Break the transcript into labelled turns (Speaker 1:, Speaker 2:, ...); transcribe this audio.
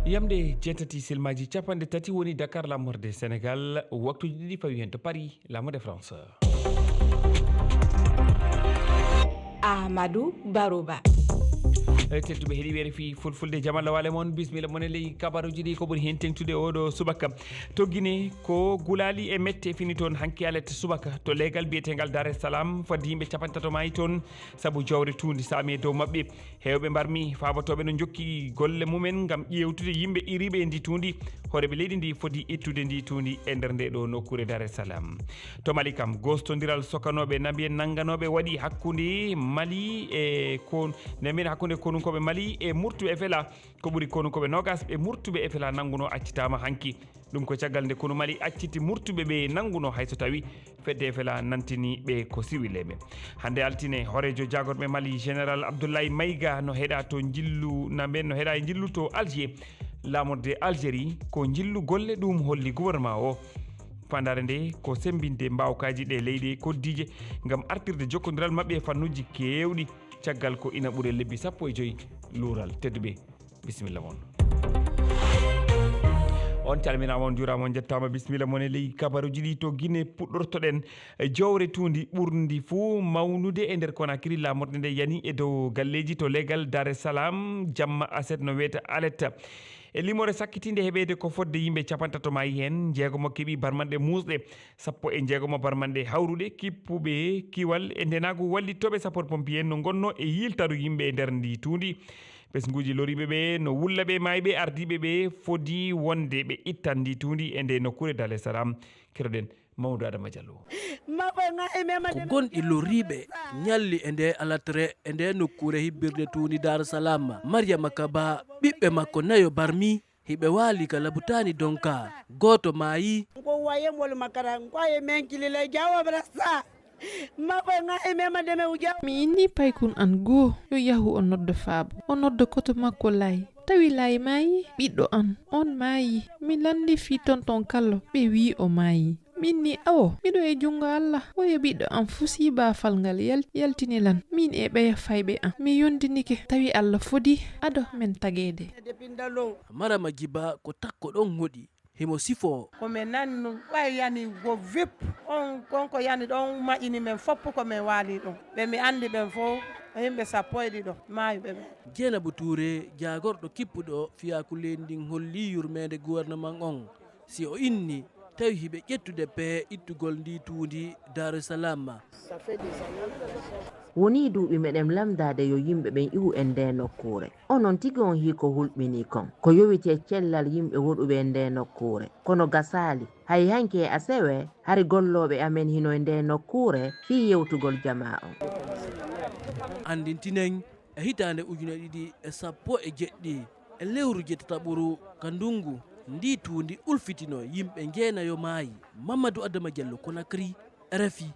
Speaker 1: Yamde jettati silmaji capande tati woni Dakar lamorde Sénégal waktu ɗiɗi fawi hen to Paris lamorde France.
Speaker 2: Amadou Barouba.
Speaker 1: Tedduɓe heeɗi RFI fulfulde jamalla wale moon bisimilla moon e ley kabaruji ɗi ko ɓuri hen tengtude oɗo subaka to Guinée ko gulali e mette fini toon hanki alete subaka to leegal biyetegal Dar es Salaam fadde yimɓe capantato maayi toon saabu jawre tundi saami e dow mabɓe hewɓe mbarmi fabatoɓe no jokki golle mumen gam ƴewtude yimɓe iriɓe e ndi tundi horeɓe leydi ndi foti ittude ndi tundi e nder nde ɗo nokkure Dar es Salaam to Mali kam gostodiral sokanoɓe nabiyen nangganoɓe waɗi hakkude Mali e kon namen hakkude konunkoɓe Mali e murtuɓe fela ko ɓuri konunkoɓe nogas ɓe murtuɓe e fela nangguno accitama hanki ɗum ko caggal nde kono Mali acciti murtuɓe ɓe nangguno hayso tawi fedde e fela nantini ɓe ko siwileɓe hande altine horejo jagorɓe Mali général Abdoulaye Maïga no heeɗa to jillu naben no heeɗa e jillu to Alger lamorde Algérie ko jillu golle ɗum holli gouvernement o fandare nde ko sembinde mbawkaji ɗe leydi koddije gam artirde jokkodiral mabɓe e fannuji kewɗi caggal ko ina ɓuure lebbi 15 luural tedduɓe bisimilla moon on calminama on juurama on jettama bisimilla moon e ley kabaruji ɗi to Guinée puɗɗortoɗen jowre tundi ɓurdi fou mawnude e nder Conakry lamorde nde yani e dow galleji to leegal Dar es Salaam jamma aset no wiyeta aletta e limore sakkitinde heɓede ko fodde yimɓe capantato maayi hen jeegomo keeɓi barmanɗe musɗe 16 barmanɗe hawruɗe kippuɓe kiwal e ndenago wallittoɓe sapeur pompier no gonno e yiltaru yimɓe e nder ndi tuundi ɓesguji loriɓe ɓe no wulla ɓe mayɓe ardiɓe ɓe fodi wonde ɓe ittan ndi tuundi e nde nokkure Dar es Salaam keroɗen Mamadou Adama Diallo
Speaker 3: ko gonɗi loriɓe ñalli e nde alatre e nde nokkure hibbirde tuundi Dar es Salaam Mariama Kaba ɓiɓɓe makko nayo barmi hiɓe waali ka labutani donka goto maayi
Speaker 4: mi inni paykun an goo yo yahu o noddo faabo o noddo koto makko laayi tawi laayi maayi ɓiɗɗo an on maayi mi landi fi tonton kallo ɓe wi o maayi minni awo miɗo e jungo Allah oyo ɓiɗɗo an fusi baafal ngal yaltinilan min e ɓeya fayɓe an mi yondinike tawi Allah fodi ado men tagede
Speaker 3: Marama Jiba ko takko ɗon hoɗi himo sifo
Speaker 5: komin nani ɗum ɓay yani go vip on konko yani ɗon maƴini men foppu komin waali ɗum ɓe mi andi ɓen fo yimɓe 10 mayuɓe ɓe
Speaker 3: Dieynabou Touré jagorɗo kippuɗo fiyakulen ndin holli yurmede gouvernement on si o inni tawi hiɓe ƴettude pe ittugol ndi tuundi Dar es Salaam
Speaker 6: woni duuɓi meɗen lamdade yo yimɓe ɓen iwu e nde nokkure onon tigi on hi ko hulɓini kon ko yowite cellal yimɓe woɗuɓe e nde nokkure kono gasali hay hanki e asewe hari golloɓe amen hino e nde nokkure fi yewtugol jama on
Speaker 3: andintinen e hitande 2017 e lewru jettataɓuru ka ndungu ndi tuundi ulfitino yimɓe jeenayo maayi Mamadou Adama Diallo Conakry RFI